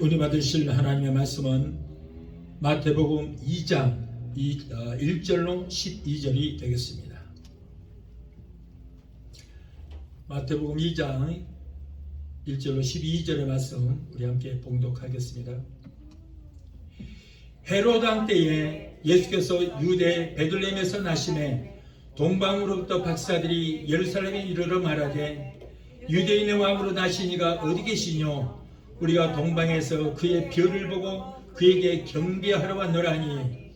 오늘 은혜 받으실 하나님의 말씀은 마태복음 2장 1절로 12절이 되겠습니다. 마태복음 2장 1절로 12절의 말씀 우리 함께 봉독하겠습니다. 헤롯 왕 때에 예수께서 유대 베들레헴에서 나심에 동방으로부터 박사들이 예루살렘에 이르러 말하되 유대인의 왕으로 나시니가 어디 계시뇨? 우리가 동방에서 그의 별을 보고 그에게 경배하러 왔노라 하니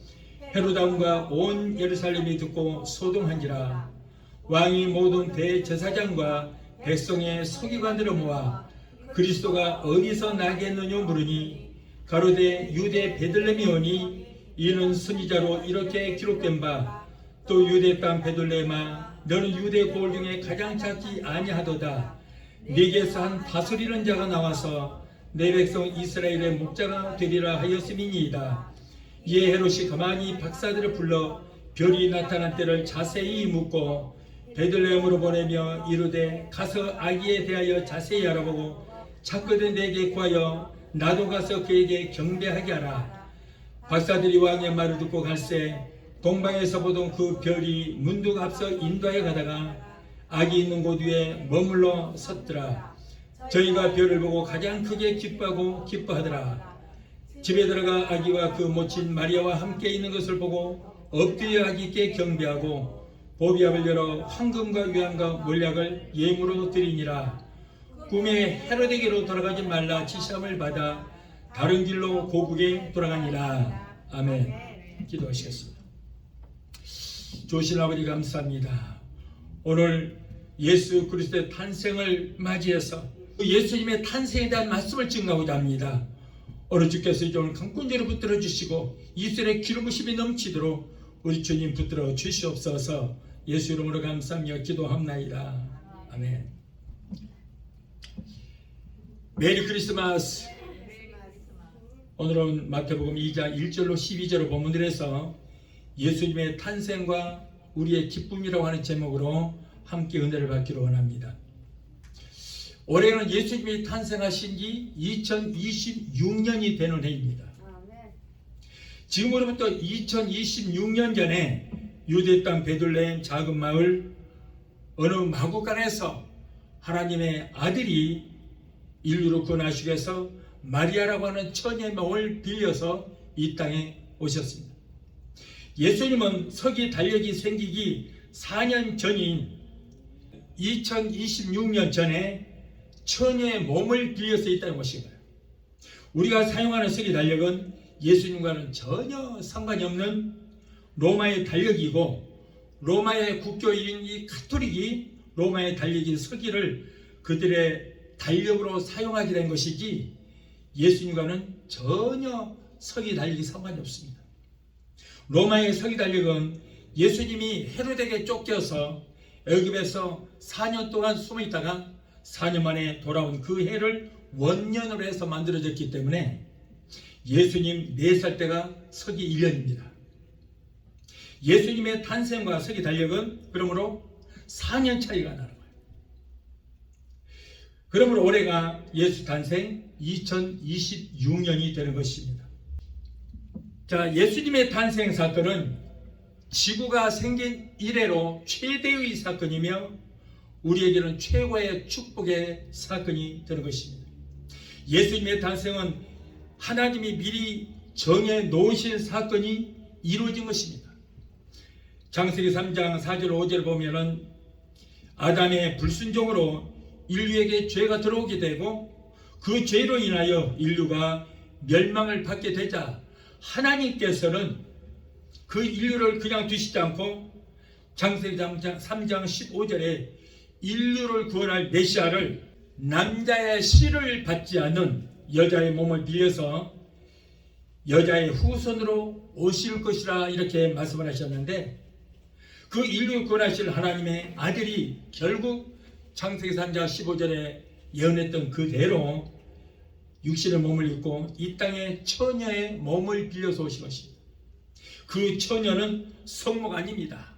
헤롯 왕과 온 예루살렘이 듣고 소동한지라. 왕이 모든 대제사장과 백성의 서기관들을 모아 그리스도가 어디서 나겠느냐 물으니 가로되 유대 베들레헴이 오니 이는 선지자로 이렇게 기록된 바 또 유대 땅 베들레헴아 너는 유대 고을 중에 가장 작지 아니하도다. 네게서 한 다스리는 자가 나와서 내 백성 이스라엘의 목자가 되리라 하였음이니이다. 이에 헤롯이 가만히 박사들을 불러 별이 나타난 때를 자세히 묻고 베들레헴으로 보내며 이르되 가서 아기에 대하여 자세히 알아보고 찾거든 내게 구하여 나도 가서 그에게 경배하게 하라. 박사들이 왕의 말을 듣고 갈새 동방에서 보던 그 별이 문득 앞서 인도하여 가다가 아기 있는 곳 위에 머물러 섰더라. 저희가 별을 보고 가장 크게 기뻐하고 기뻐하더라. 집에 들어가 아기와 그 모친 마리아와 함께 있는 것을 보고 엎드려 아기께 경배하고 보비압을 열어 황금과 유향과 몰약을 예물로 드리니라. 꿈에 헤롯에게로 돌아가지 말라 지시함을 받아 다른 길로 고국에 돌아가니라. 아멘. 기도하시겠습니다. 좋으신 아버지 감사합니다. 오늘 예수 그리스도의 탄생을 맞이해서 예수님의 탄생에 대한 말씀을 증거하고자 합니다. 오늘 주께서 이제 오늘 강권제로 붙들어 주시고 이슬의 기름 부심이 넘치도록 우리 주님 붙들어 주시옵소서. 예수 이름으로 감사하며 기도합나이다. 아멘. 메리 크리스마스. 오늘은 마태복음 2장 1절로 12절을 본문들에서 예수님의 탄생과 우리의 기쁨이라고 하는 제목으로 함께 은혜를 받기로 원합니다. 올해는 예수님이 탄생하신 지 2026년이 되는 해입니다. 지금으로부터 2026년 전에 유대 땅 베들레헴 작은 마을 어느 마구간에서 하나님의 아들이 인류를 구원하시기 위해서 마리아라고 하는 처녀의 몸을 빌려서 이 땅에 오셨습니다. 예수님은 서기 달력이 생기기 4년 전인 2026년 전에 처녀의 몸을 빌려서 이 땅에 오신 거예요. 우리가 사용하는 서기 달력은 예수님과는 전혀 상관이 없는 로마의 달력이고 로마의 국교인 이 가톨릭이 로마의 달력인 서기를 그들의 달력으로 사용하게 된 것이지 예수님과는 전혀 서기 달력이 상관이 없습니다. 로마의 서기 달력은 예수님이 헤롯에게 쫓겨서 애굽에서 4년 동안 숨어 있다가 4년 만에 돌아온 그 해를 원년으로 해서 만들어졌기 때문에 예수님 4살 때가 서기 1년입니다. 예수님의 탄생과 서기 달력은 그러므로 4년 차이가 나는 거예요. 그러므로 올해가 예수 탄생 2026년이 되는 것입니다. 자, 예수님의 탄생 사건은 지구가 생긴 이래로 최대의 사건이며 우리에게는 최고의 축복의 사건이 되는 것입니다. 예수님의 탄생은 하나님이 미리 정해 놓으신 사건이 이루어진 것입니다. 창세기 3장 4절 5절 보면은 아담의 불순종으로 인류에게 죄가 들어오게 되고 그 죄로 인하여 인류가 멸망을 받게 되자 하나님께서는 그 인류를 그냥 두시지 않고 창세기 3장 15절에 인류를 구원할 메시아를 남자의 씨를 받지 않는 여자의 몸을 빌려서 여자의 후손으로 오실 것이라 이렇게 말씀을 하셨는데 그 인류를 구원하실 하나님의 아들이 결국 창세기 3장 15절에 예언했던 그대로 육신의 몸을 입고 이 땅에 처녀의 몸을 빌려서 오신 것입니다. 그 처녀는 성모가 아닙니다.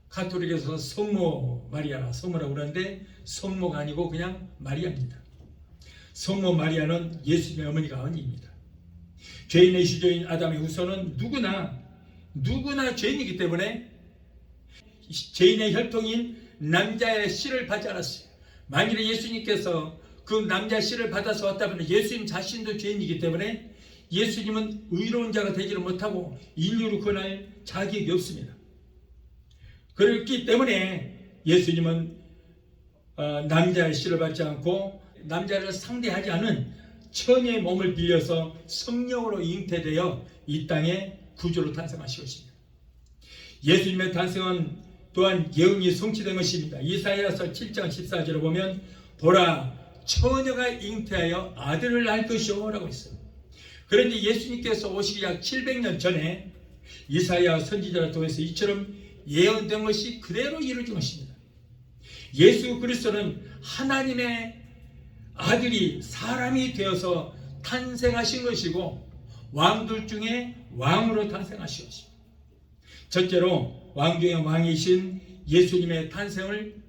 가톨릭에서 성모 마리아, 성모라고 그러는데 성모가 아니고 그냥 마리아입니다. 성모 마리아는 예수님의 어머니가 아닙니다. 죄인의 시조인 아담의 후손은 누구나 죄인이기 때문에 죄인의 혈통인 남자의 씨를 받지 않았어요. 만일에 예수님께서 그 남자 씨를 받아서 왔다면 예수님 자신도 죄인이기 때문에 예수님은 의로운 자가 되지를 못하고 인류를 구원할 자격이 없습니다. 그렇기 때문에 예수님은 남자의 씨를 받지 않고 남자를 상대하지 않은 처녀의 몸을 빌려서 성령으로 잉태되어 이 땅에 구주로 탄생하신 것입니다. 예수님의 탄생은 또한 예언이 성취된 것입니다. 이사야서 7장 14절을 보면 보라 처녀가 잉태하여 아들을 낳을 것이요 라고 있어요. 그런데 예수님께서 오시기 약 700년 전에 이사야 선지자를 통해서 이처럼 예언된 것이 그대로 이루어진 것입니다. 예수 그리스도는 하나님의 아들이 사람이 되어서 탄생하신 것이고 왕들 중에 왕으로 탄생하신 것입니다. 첫째로 왕 중의 왕이신 예수님의 탄생을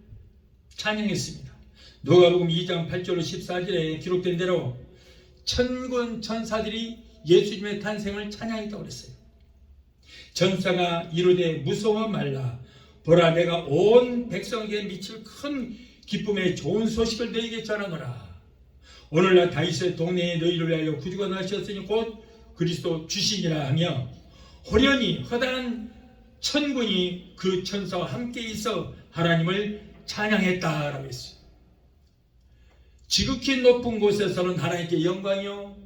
찬양했습니다. 누가복음 2장 8절 14절에 기록된 대로 천군 천사들이 예수님의 탄생을 찬양했다고 그랬어요. 천사가 이르되 무서워 말라 보라 내가 온 백성에게 미칠 큰 기쁨의 좋은 소식을 너희에게 전하노라. 오늘날 다윗의 동네에 너희를 위하여 구주가 나셨으니 곧 그리스도 주시니라 하며 호련히 허다한 천군이 그 천사와 함께 있어 하나님을 찬양했다라고 했어요. 지극히 높은 곳에서는 하나님께 영광이요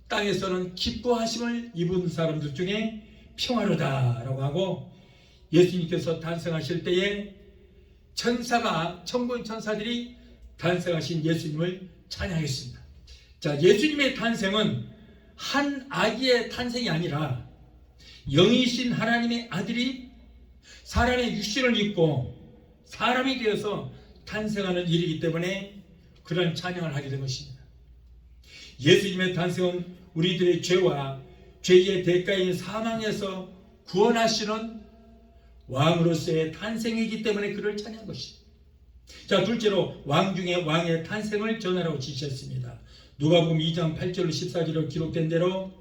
땅에서는 기뻐하심을 입은 사람들 중에 평화로다라고 하고 예수님께서 탄생하실 때에 천군 천사들이 탄생하신 예수님을 찬양했습니다. 자, 예수님의 탄생은 한 아기의 탄생이 아니라 영이신 하나님의 아들이 사람의 육신을 입고 사람이 되어서 탄생하는 일이기 때문에 그런 찬양을 하게 된 것입니다. 예수님의 탄생은 우리들의 죄와 죄의 대가인 사망에서 구원하시는 왕으로서의 탄생이기 때문에 그를 찬양한 것입니다. 자, 둘째로 왕 중에 왕의 탄생을 전하라고 지시했습니다. 누가복음 2장 8절 14절로 기록된 대로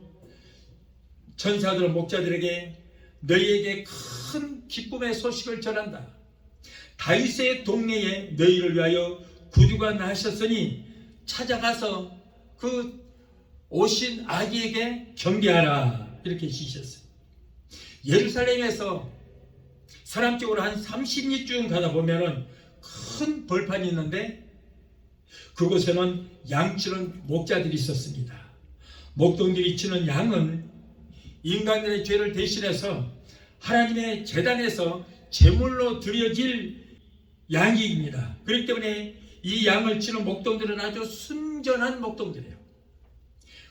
천사들은 목자들에게 너희에게 큰 기쁨의 소식을 전한다. 다윗의 동네에 너희를 위하여 구주가 나셨으니 찾아가서 그 오신 아기에게 경배하라. 이렇게 지시했어요. 예루살렘에서 서남 쪽으로 한 30리쯤 가다 보면은 큰 벌판이 있는데 그곳에는 양 치는 목자들이 있었습니다. 목동들이 치는 양은 인간들의 죄를 대신해서 하나님의 제단에서 제물로 드려질 양이입니다. 그렇기 때문에 이 양을 치는 목동들은 아주 순전한 목동들이에요.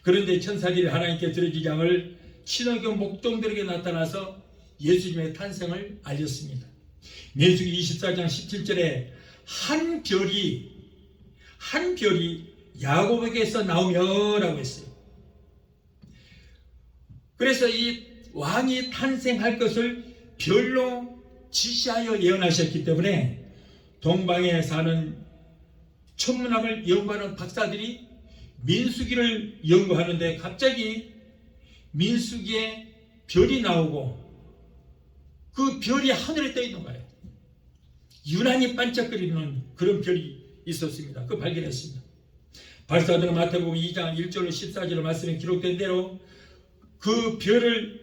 그런데 천사들이 하나님께 드려질 양을 치는 그 목동들에게 나타나서 예수님의 탄생을 알렸습니다. 민수기 24장 17절에 한 별이 야곱에게서 나오며 라고 했어요. 그래서 이 왕이 탄생할 것을 별로 지시하여 예언하셨기 때문에 동방에 사는 천문학을 연구하는 박사들이 민수기를 연구하는데 갑자기 민수기에 별이 나오고 그 별이 하늘에 떠 있는 거예요. 유난히 반짝거리는 그런 별이 있었습니다. 그걸 발견했습니다. 박사들은 마태복음 2장 1절로 14절의 말씀에 기록된 대로 그 별을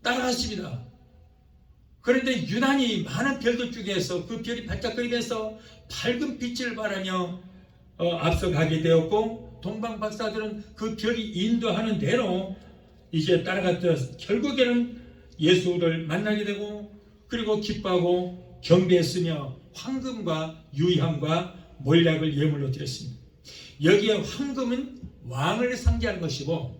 따라갔습니다. 그런데 유난히 많은 별들 중에서 그 별이 반짝거리면서 밝은 빛을 발하며 앞서가게 되었고 동방 박사들은 그 별이 인도하는 대로 이제 따라갔다 결국에는 예수를 만나게 되고 그리고 기뻐하고 경배했으며 황금과 유향과 몰약을 예물로 드렸습니다. 여기에 황금은 왕을 상징하는 것이고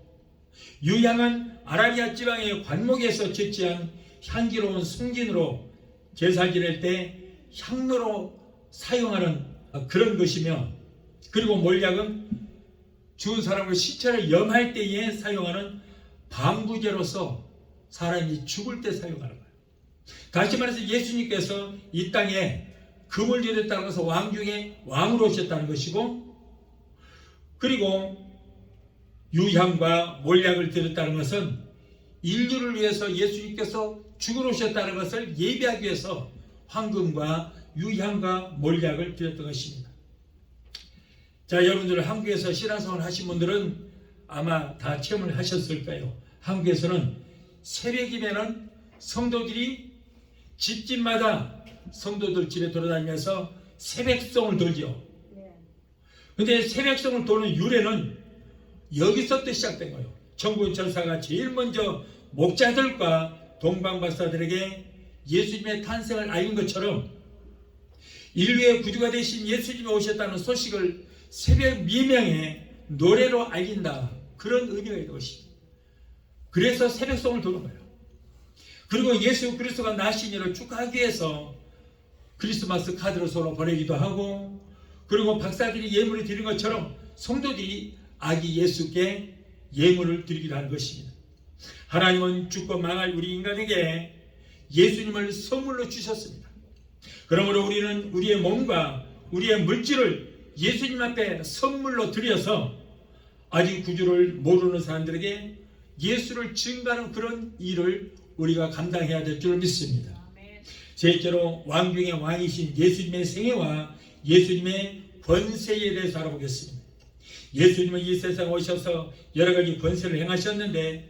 유향은 아라비아 지방의 관목에서 채취한 향기로운 송진으로 제사 지낼 때 향로로 사용하는 그런 것이며 그리고 몰약은 죽은 사람을 시체를 염할 때에 사용하는 방부제로서 사람이 죽을 때 사용하는 거예요. 다시 말해서 예수님께서 이 땅에 금을 지녔다는 것은 왕 중에 왕으로 오셨다는 것이고 그리고 유향과 몰약을 드렸다는 것은 인류를 위해서 예수님께서 죽으러 오셨다는 것을 예비하기 위해서 황금과 유향과 몰약을 드렸던 것입니다. 자, 여러분들 한국에서 신앙생활 하신 분들은 아마 다 체험을 하셨을 거예요. 한국에서는 새벽이면은 성도들이 집집마다 성도들 집에 돌아다니면서 새벽송을 돌죠. 근데 새벽송을 도는 유래는 여기서부터 시작된 거예요. 천군 천사가 제일 먼저 목자들과 동방박사들에게 예수님의 탄생을 알린 것처럼 인류의 구주가 되신 예수님이 오셨다는 소식을 새벽 미명에 노래로 알린다. 그런 의미가 있는 것입니다. 그래서 새벽송을 도는 거예요. 그리고 예수 그리스도가 나신 일을 축하하기 위해서 크리스마스 카드로 서로 보내기도 하고, 그리고 박사들이 예물을 드린 것처럼 성도들이 아기 예수께 예물을 드리기도 하는 것입니다. 하나님은 죽고 망할 우리 인간에게 예수님을 선물로 주셨습니다. 그러므로 우리는 우리의 몸과 우리의 물질을 예수님 앞에 선물로 드려서 아직 구주를 모르는 사람들에게 예수를 증거하는 그런 일을 우리가 감당해야 될 줄 믿습니다. 셋째로 왕 중의 왕이신 예수님의 생애와 예수님의 권세에 대해서 알아보겠습니다. 예수님은 이 세상에 오셔서 여러 가지 권세를 행하셨는데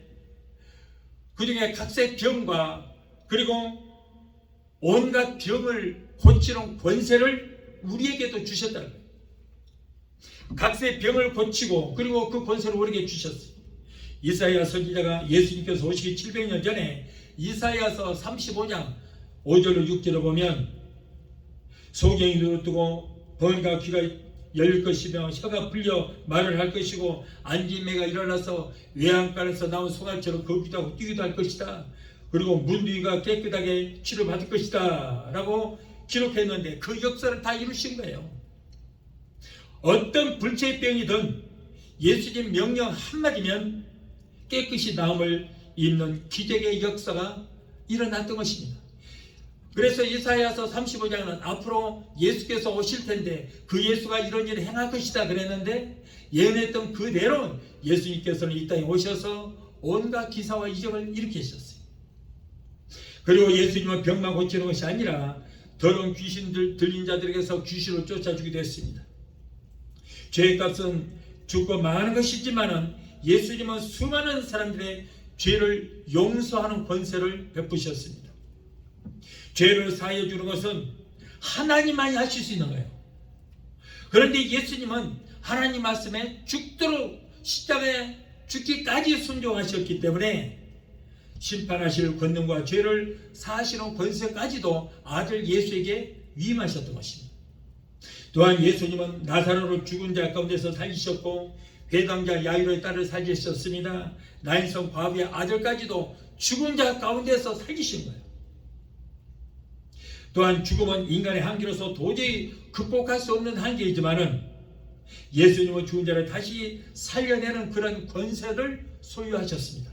그 중에 각색 병과 그리고 온갖 병을 고치는 권세를 우리에게도 주셨다는 거예요. 각색 병을 고치고 그리고 그 권세를 우리에게 주셨어요. 이사야 선지자가 예수님께서 오시기 700년 전에 이사야서 35장 5절로 6절을 보면 소경이 눈을 뜨고 번과 귀가 열릴 것이며 혀가 풀려 말을 할 것이고 안진매가 일어나서 외양간에서 나온 소갈처럼 걷기도 하고 뛰기도 할 것이다. 그리고 문둥이가 깨끗하게 치료받을 것이다 라고 기록했는데 그 역사를 다 이루신 거예요. 어떤 불체병이든 예수님 명령 한마디면 깨끗이 나음을 입는 기적의 역사가 일어났던 것입니다. 그래서 이사야서 35장은 앞으로 예수께서 오실 텐데 그 예수가 이런 일을 행할 것이다 그랬는데 예언했던 그대로 예수님께서는 이 땅에 오셔서 온갖 기사와 이적을 일으키셨어요. 그리고 예수님은 병만 고치는 것이 아니라 더러운 귀신들 들린 자들에게서 귀신을 쫓아주기도 했습니다. 죄의 값은 죽고 망하는 것이지만은 예수님은 수많은 사람들의 죄를 용서하는 권세를 베푸셨습니다. 죄를 사하여 주는 것은 하나님만이 하실 수 있는 거예요. 그런데 예수님은 하나님 말씀에 죽도록 십자가에 죽기까지 순종하셨기 때문에 심판하실 권능과 죄를 사하시는 권세까지도 아들 예수에게 위임하셨던 것입니다. 또한 예수님은 나사로를 죽은 자 가운데서 살리셨고 회당자 야이로의 딸을 살리셨습니다. 나인성 과부의 아들까지도 죽은 자 가운데서 살리신 거예요. 또한 죽음은 인간의 한계로서 도저히 극복할 수 없는 한계이지만은 예수님은 죽은 자를 다시 살려내는 그런 권세를 소유하셨습니다.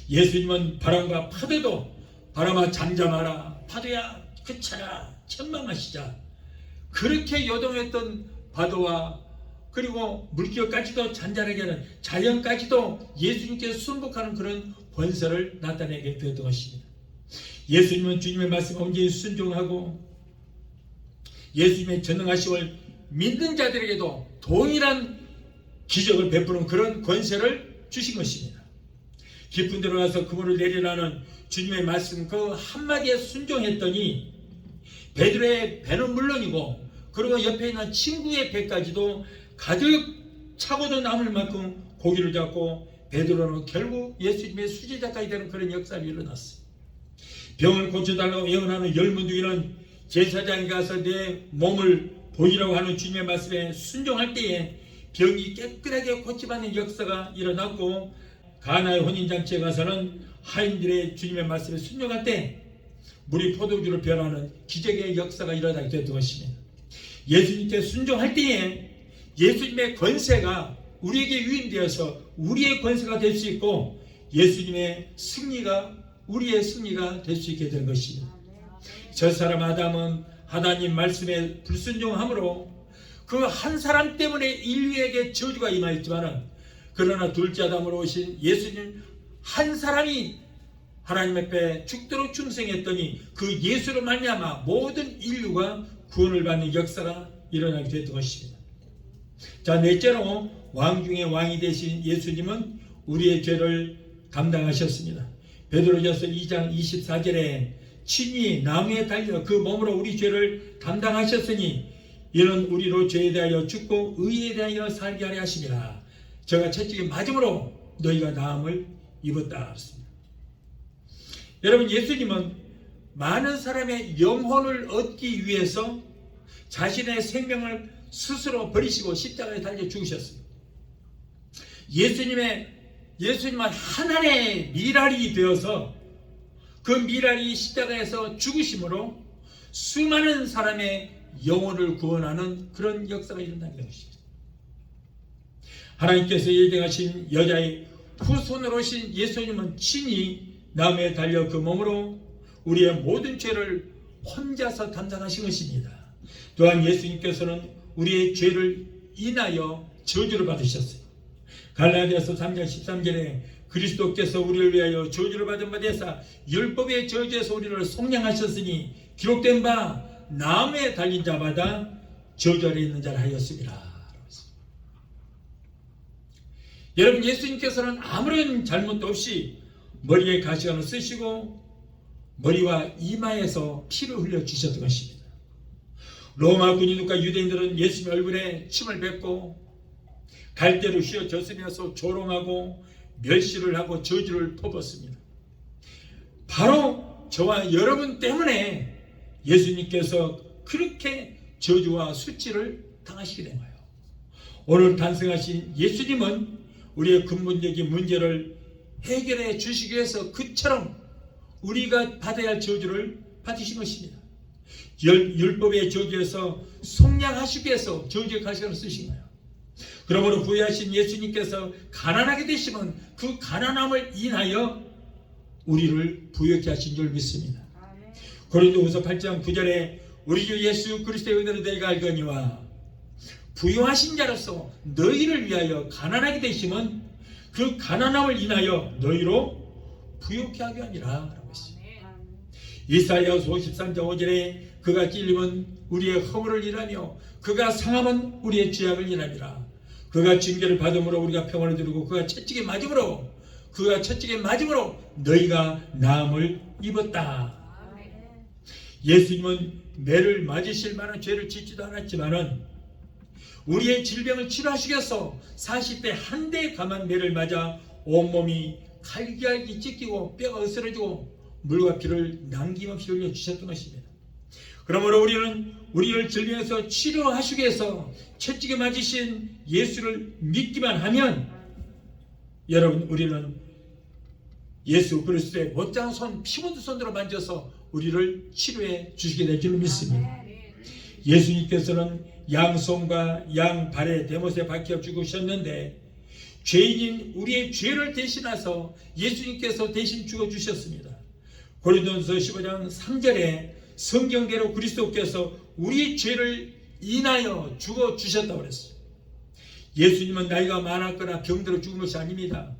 예수님은 바람과 파도도 바람아 잠잠하라, 파도야 그쳐라, 천망하시자, 그렇게 요동했던 파도와 그리고 물결까지도 잔잔하게 하는 자연까지도 예수님께 순복하는 그런 권세를 나타내게 되었던 것입니다. 예수님은 주님의 말씀에 온전히 순종하고 예수님의 전능하심을 믿는 자들에게도 동일한 기적을 베푸는 그런 권세를 주신 것입니다. 깊은 데로 가서 그물을 내리라는 주님의 말씀 그 한마디에 순종했더니 베드로의 배는 물론이고 그리고 옆에 있는 친구의 배까지도 가득 차고도 남을 만큼 고기를 잡고 베드로는 결국 예수님의 수제자까지 되는 그런 역사가 일어났어요. 병을 고쳐달라고 예언하는 열문둥이는 제사장이 가서 내 몸을 보이라고 하는 주님의 말씀에 순종할 때에 병이 깨끗하게 고침받는 역사가 일어났고, 가나의 혼인잔치에 가서는 하인들의 주님의 말씀에 순종할 때 물이 포도주로 변하는 기적의 역사가 일어나게 되었던 것입니다. 예수님께 순종할 때에 예수님의 권세가 우리에게 위임되어서 우리의 권세가 될 수 있고 예수님의 승리가 우리의 승리가 될 수 있게 된 것입니다. 저 사람 아담은 하나님 말씀에 불순종함으로 그 한 사람 때문에 인류에게 저주가 임하였지만, 그러나 둘째 아담으로 오신 예수님 한 사람이 하나님 앞에 죽도록 충성했더니 그 예수로 말미암아 모든 인류가 구원을 받는 역사가 일어나게 됐던 것입니다. 자, 넷째로 왕 중에 왕이 되신 예수님은 우리의 죄를 감당하셨습니다. 베드로전서 2장 24절에 친히 나무에 달려 그 몸으로 우리 죄를 감당하셨으니 이는 우리로 죄에 대하여 죽고 의에 대하여 살게 하려 하심이라. 저가 채찍에 맞음으로 너희가 나음을 입었다. 여러분, 예수님은 많은 사람의 영혼을 얻기 위해서 자신의 생명을 스스로 버리시고 십자가에 달려 죽으셨습니다. 예수님은 하나님의 미랄이 되어서 그 미랄이 십자가에서 죽으심으로 수많은 사람의 영혼을 구원하는 그런 역사가 일어나는 것입니다. 하나님께서 예정하신 여자의 후손으로 오신 예수님은 친히 나무에 달려 그 몸으로 우리의 모든 죄를 혼자서 담당하신 것입니다. 또한 예수님께서는 우리의 죄를 인하여 저주를 받으셨어요. 갈라디아서 3장 13절에 그리스도께서 우리를 위하여 저주를 받은 바 되사 율법의 저주에서 우리를 속량하셨으니 기록된 바 나무에 달린 자마다 저주 아래 있는 자라 하였습니다. 여러분, 예수님께서는 아무런 잘못도 없이 머리에 가시관을 쓰시고 머리와 이마에서 피를 흘려 주셨던 것입니다. 로마 군인들과 유대인들은 예수님 얼굴에 침을 뱉고 갈대로 휘어졌으면서 조롱하고 멸시를 하고 저주를 퍼붓습니다. 바로 저와 여러분 때문에 예수님께서 그렇게 저주와 수치를 당하시게 된 거예요. 오늘 탄생하신 예수님은 우리의 근본적인 문제를 해결해 주시기 위해서 그처럼 우리가 받아야 할 저주를 받으신 것입니다. 율법의 저주에서 속량하시기 위해서 저주의 가시관을 쓰신 거예요. 그러므로 부유하신 예수님께서 가난하게 되시면 그 가난함을 인하여 우리를 부유케 하신 줄 믿습니다. 고린도후서 8장 9절에 우리 주 예수 그리스도의 은혜를 너희가 알거니와 부유하신 자로서 너희를 위하여 가난하게 되시면 그 가난함을 인하여 너희로 부유케 하게 하니라 라고 했습니다. 이사야서 53장 5절에 그가 찔림은 우리의 허물을 인하며 그가 상함은 우리의 죄악을 인하니라. 그가 징계를 받음으로 우리가 평안을 누리고 그가 채찍에 맞음으로 너희가 나음을 입었다. 예수님은 매를 맞으실 만한 죄를 짓지도 않았지만은 우리의 질병을 치료하시기 위해서 40대 한 대에 감한 매를 맞아 온몸이 갈기갈기 찢기고 뼈가 으스러지고 물과 피를 남김없이 흘려 주셨던 것입니다. 그러므로 우리를 질병에서 치료하시기 위해서 채찍에 맞으신 예수를 믿기만 하면 여러분, 우리는 예수 그리스도의 못장한 손, 피 묻은 손으로 만져서 우리를 치료해 주시게 될 줄 믿습니다. 예수님께서는 양손과 양발에 대못에 박혀 죽으셨는데 죄인인 우리의 죄를 대신하서 예수님께서 대신 죽어주셨습니다. 고린도전서 15장 3절에 성경대로 그리스도께서 우리의 죄를 인하여 죽어주셨다고 그랬어요. 예수님은 나이가 많았거나 병들어 죽은 것이 아닙니다.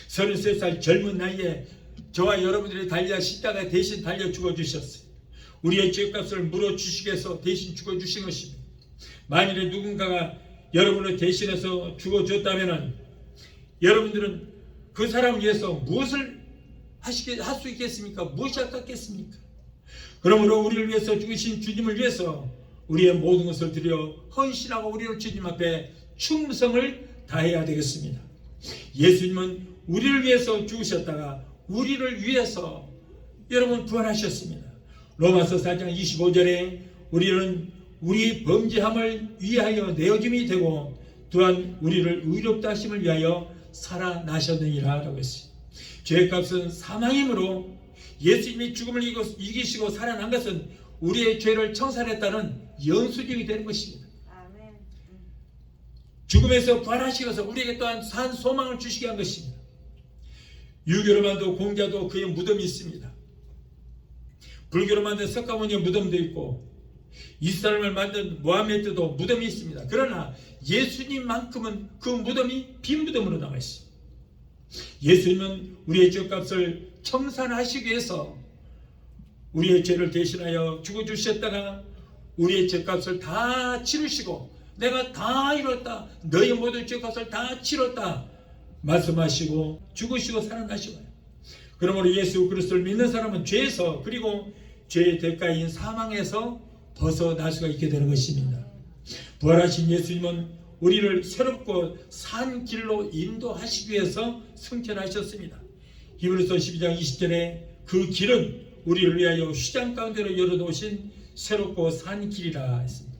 33살 젊은 나이에 저와 여러분들이 달려 십자가에 대신 달려 죽어주셨어요. 우리의 죄값을 물어주시기 위해서 대신 죽어주신 것입니다. 만일에 누군가가 여러분을 대신해서 죽어줬다면 여러분들은 그 사람을 위해서 무엇을 할 수 있겠습니까? 무엇이 아깝겠습니까? 그러므로 우리를 위해서 죽으신 주님을 위해서 우리의 모든 것을 드려 헌신하고 우리를 주님 앞에 충성을 다해야 되겠습니다. 예수님은 우리를 위해서 죽으셨다가 우리를 위해서 여러분 부활하셨습니다. 로마서 4장 25절에 우리는 우리 범죄함을 위하여 내어짐이 되고 또한 우리를 의롭다 하심을 위하여 살아나셨느니라 라고 했어요. 죄값은 사망이므로 예수님이 죽음을 이기시고 살아난 것은 우리의 죄를 청산했다는 영수증이 되는 것입니다. 죽음에서 부활하시고서 우리에게 또한 산 소망을 주시게 한 것입니다. 유교로 만든 공자도 그의 무덤이 있습니다. 불교로 만든 석가모니의 무덤도 있고 이스라엘을 만든 모하메드도 무덤이 있습니다. 그러나 예수님만큼은 그 무덤이 빈 무덤으로 남아 있습니다. 예수님은 우리의 죄값을 청산하시기 위해서 우리의 죄를 대신하여 죽어주셨다가 우리의 죄값을 다 치르시고 내가 다 이뤘다, 너희 모든 죄값을 다 치렀다 말씀하시고 죽으시고 살아나시고요. 그러므로 예수 그리스도를 믿는 사람은 죄에서 그리고 죄의 대가인 사망에서 벗어날 수가 있게 되는 것입니다. 부활하신 예수님은 우리를 새롭고 산 길로 인도하시기 위해서 승천하셨습니다. 히브리서 12장 20절에 그 길은 우리를 위하여 휘장 가운데로 열어놓으신 새롭고 산 길이라 했습니다.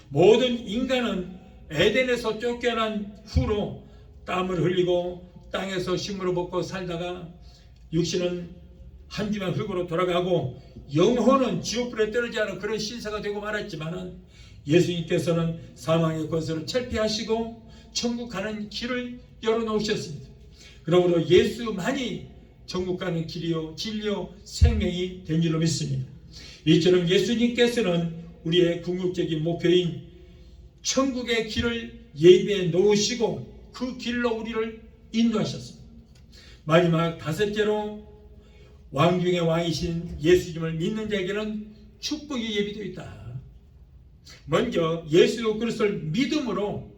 모든 인간은 에덴에서 쫓겨난 후로 땀을 흘리고 땅에서 식물을 먹고 살다가 육신은 한 주만 흙으로 돌아가고 영혼은 지옥불에 떨어지지 않은 그런 신세가 되고 말았지만은 예수님께서는 사망의 권세를 철폐하시고 천국 가는 길을 열어놓으셨습니다. 그러므로 예수만이 천국 가는 길이요 진리요 생명이 된 줄로 믿습니다. 이처럼 예수님께서는 우리의 궁극적인 목표인 천국의 길을 예비해 놓으시고 그 길로 우리를 인도하셨습니다. 마지막 다섯째로 왕 중의 왕이신 예수님을 믿는 자에게는 축복이 예비되어 있다. 먼저 예수 그리스도를 믿음으로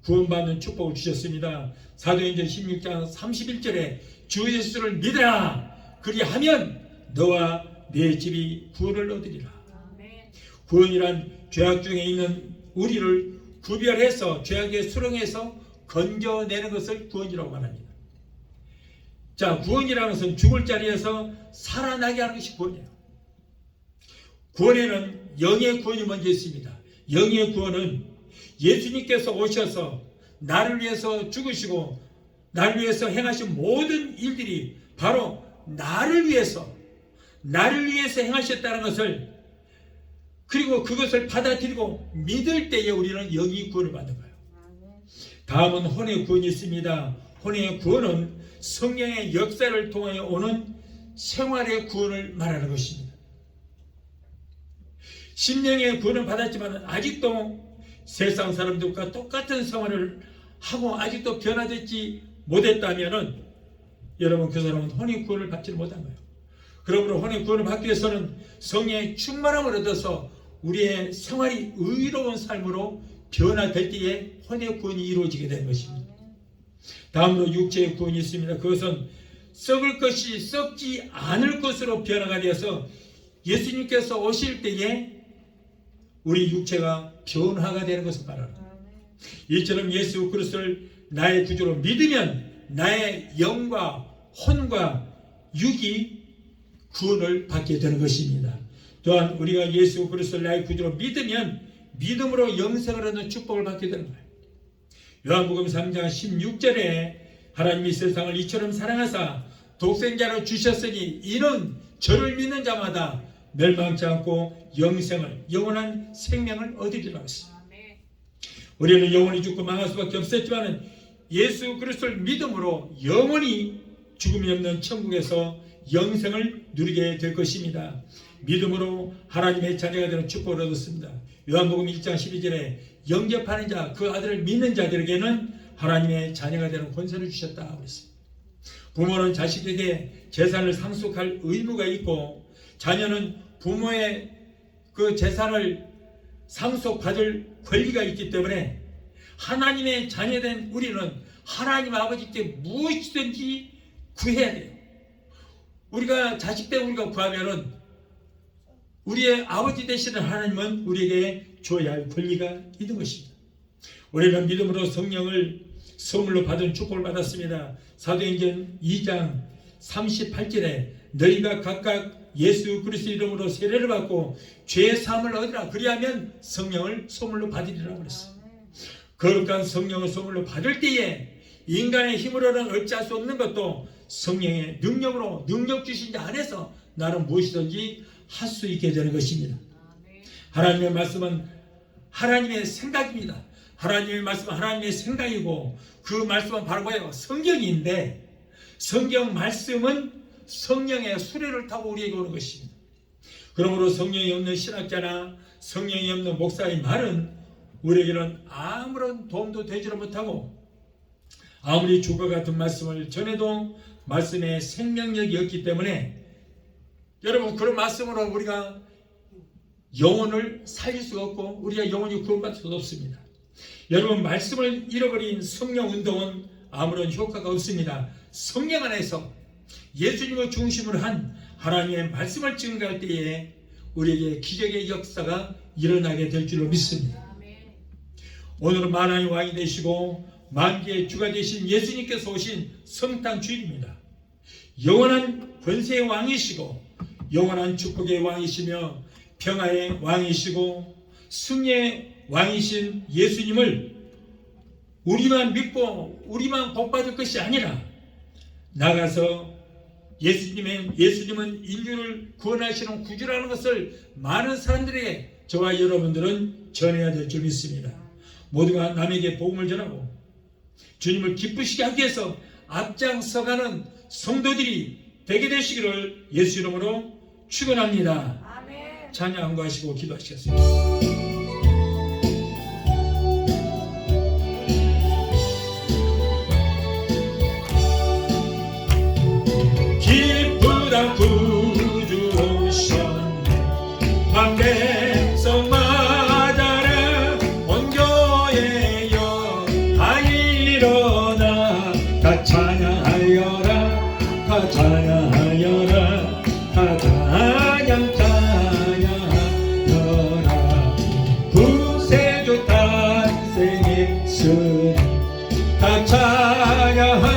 구원받는 축복을 주셨습니다. 사도행전 16장 31절에 주 예수를 믿으라 그리하면 너와 내 집이 구원을 얻으리라. 구원이란 죄악 중에 있는 우리를 구별해서 죄악의 수렁에서 건져내는 것을 구원이라고 말합니다. 자, 구원이라는 것은 죽을 자리에서 살아나게 하는 것이 구원이에요. 구원에는 영의 구원이 먼저 있습니다. 영의 구원은 예수님께서 오셔서 나를 위해서 죽으시고 나를 위해서 행하신 모든 일들이 바로 나를 위해서 행하셨다는 것을, 그리고 그것을 받아들이고 믿을 때에 우리는 영의 구원을 받는 거예요. 다음은 혼의 구원이 있습니다. 혼의 구원은 성령의 역사를 통하여 오는 생활의 구원을 말하는 것입니다. 심령의 구원을 받았지만 아직도 세상 사람들과 똑같은 생활을 하고 아직도 변화되지 못했다면 여러분 그 사람은 혼의 구원을 받지 못한 거예요. 그러므로 혼의 구원을 받기 위해서는 성령의 충만함을 얻어서 우리의 생활이 의로운 삶으로 변화될 때에 혼의 구원이 이루어지게 되는 것입니다. 다음으로 육체의 구원이 있습니다. 그것은 썩을 것이 썩지 않을 것으로 변화가 되어서 예수님께서 오실 때에 우리 육체가 변화가 되는 것을 말합니다. 이처럼 예수 그리스도를 나의 구주로 믿으면 나의 영과 혼과 육이 구원을 받게 되는 것입니다. 또한 우리가 예수 그리스도를 나의 구주로 믿으면 믿음으로 영생을 얻는 축복을 받게 되는 거예요. 요한복음 3장 16절에 하나님이 세상을 이처럼 사랑하사 독생자를 주셨으니 이는 저를 믿는 자마다 멸망치 않고 영생을, 영원한 생명을 얻으리라 했습니다. 우리는 영원히 죽고 망할 수밖에 없었지만 예수 그리스도를 믿음으로 영원히 죽음이 없는 천국에서 영생을 누리게 될 것입니다. 믿음으로 하나님의 자녀가 되는 축복을 얻었습니다. 요한복음 1장 12절에 영접하는 자, 그 아들을 믿는 자들에게는 하나님의 자녀가 되는 권세를 주셨다 그랬습니다. 부모는 자식에게 재산을 상속할 의무가 있고 자녀는 부모의 그 재산을 상속받을 권리가 있기 때문에 하나님의 자녀된 우리는 하나님 아버지께 무엇이든지 구해야 돼요. 우리가 자식 때 우리가 구하면은 우리의 아버지 되시는 하나님은 우리에게 줘야 할 권리가 있는 것입니다. 우리는 믿음으로 성령을 선물로 받은 축복을 받았습니다. 사도행전 2장 38절에 너희가 각각 예수 그리스도 이름으로 세례를 받고 죄 사함을 얻으라 그리하면 성령을 선물로 받으리라고 그랬어요. 거룩한 성령을 선물로 받을 때에 인간의 힘으로는 어찌할 수 없는 것도 성령의 능력으로 능력 주신 자 안에서 나는 무엇이든지 할 수 있게 되는 것입니다. 하나님의 말씀은 하나님의 생각입니다. 하나님의 말씀은 하나님의 생각이고 그 말씀은 바로 뭐예요? 성경인데 성경 말씀은 성령의 수레를 타고 우리에게 오는 것입니다. 그러므로 성령이 없는 신학자나 성령이 없는 목사의 말은 우리에게는 아무런 도움도 되지를 못하고, 아무리 주과 같은 말씀을 전해도 말씀에 생명력이 없기 때문에 여러분, 그런 말씀으로 우리가 영혼을 살릴 수가 없고 우리가 영혼이 구원받을 수가 없습니다. 여러분, 말씀을 잃어버린 성령 운동은 아무런 효과가 없습니다. 성령 안에서 예수님을 중심으로 한 하나님의 말씀을 증거할 때에 우리에게 기적의 역사가 일어나게 될 줄로 믿습니다. 오늘은 만왕의 왕이 되시고 만기의 주가 되신 예수님께서 오신 성탄 주일입니다. 영원한 권세의 왕이시고 영원한 축복의 왕이시며 평화의 왕이시고 승리의 왕이신 예수님을 우리만 믿고 우리만 복받을 것이 아니라 나가서 예수님은 인류를 구원하시는 구주라는 것을 많은 사람들에게 저와 여러분들은 전해야 될 줄 믿습니다. 모두가 남에게 복음을 전하고 주님을 기쁘시게 하기 위해서 앞장서가는 성도들이 되게 되시기를 예수 이름으로 축원합니다. 아멘. 찬양 한구하시고 기도하시겠습니다. 기쁘다 구주 오셨네 만 백성 맞아라 온 교회여 다 일어나 다 찬양하여라 다 찬양하여라 다 찬양하여라 구세주 탄생했으니 다 찬양하여라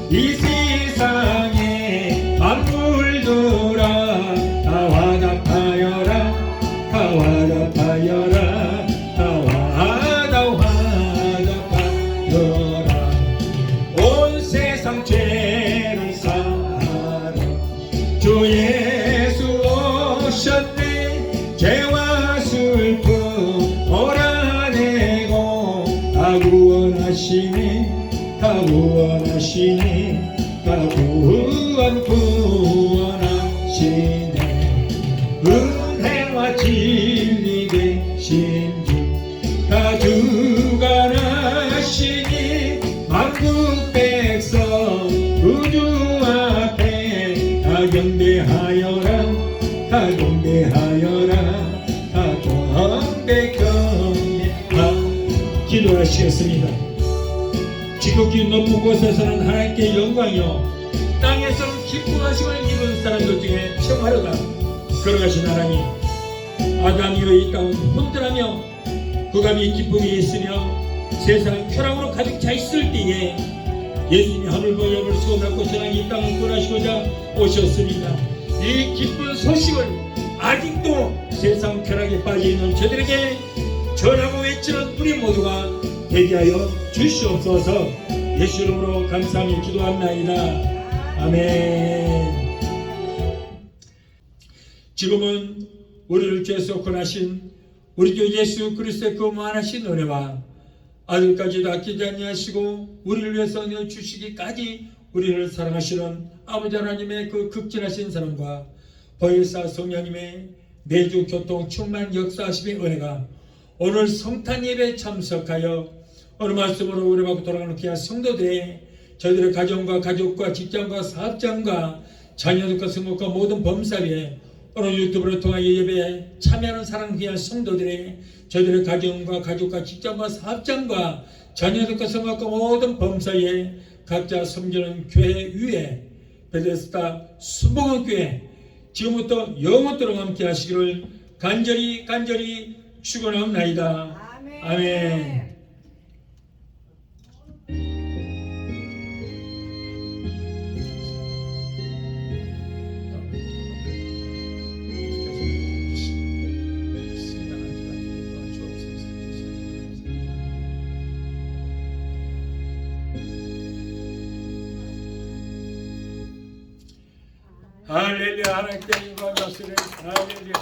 이 세상에 만물들아 다 화답하여라 다 화답하여라 다 화답하여라 온 세상 죄를 사하러 주 예수 오셨네 죄와 슬픔 몰아내고 다 구원하시네 다 구원하시네 다 구원하시네 은혜와 진리 되신 주 다 주관하시니 만국 백성 우주 앞에 다 경배하여라 다 경배하여라 다 경배하여라 기도하시겠습니다. 지극히 높은 곳에서는 하나님께 영광이요 땅에서는 기쁨하심을 입은 사람들 중에 평화로다 걸어가신 하나님, 아담이 이 땅은 혼돈하며 그감이 기쁨이 있으며 세상 쾌락으로 가득 차 있을 때에 예수님이 하늘과 여을 수고받고 전하기 이 땅을 구원하시고자 오셨습니다. 이 기쁜 소식을 아직도 세상 쾌락에 빠져있는 저들에게 전하고 외치는 우리 모두가 되게 하여 주시옵소서. 예수 이름으로 감사하며 기도합나이다. 아멘. 지금은 우리를 죄에서 구원하신 우리 주 예수 그리스도의 그 무한하신 은혜와 아들까지도 아끼지 아니하시고 우리를 위해서 내어주시기까지 우리를 사랑하시는 아버지 하나님의 그 극진하신 사랑과 보혜사 성령님의 매주 교통 충만 역사하심의 은혜가 오늘 성탄 예배에 참석하여 오늘 말씀으로 우리하고 돌아가는 귀한 성도들의 저희들의 가정과 가족과 직장과 사업장과 자녀들과 성목과 모든 범사위에 오늘 유튜브를 통하여 예배에 참여하는 사랑하는 귀한 성도들의 저희들의 가정과 가족과 직장과 사업장과 자녀들과 성목과 모든 범사위에 각자 섬기는 교회 위에 베데스다 순복음교회 지금부터 영원토록 함께 하시기를 간절히 축원하옵나이다. 아멘. 아멘. 할렐루야. 하나님께 영광 받으시네. 할렐루야.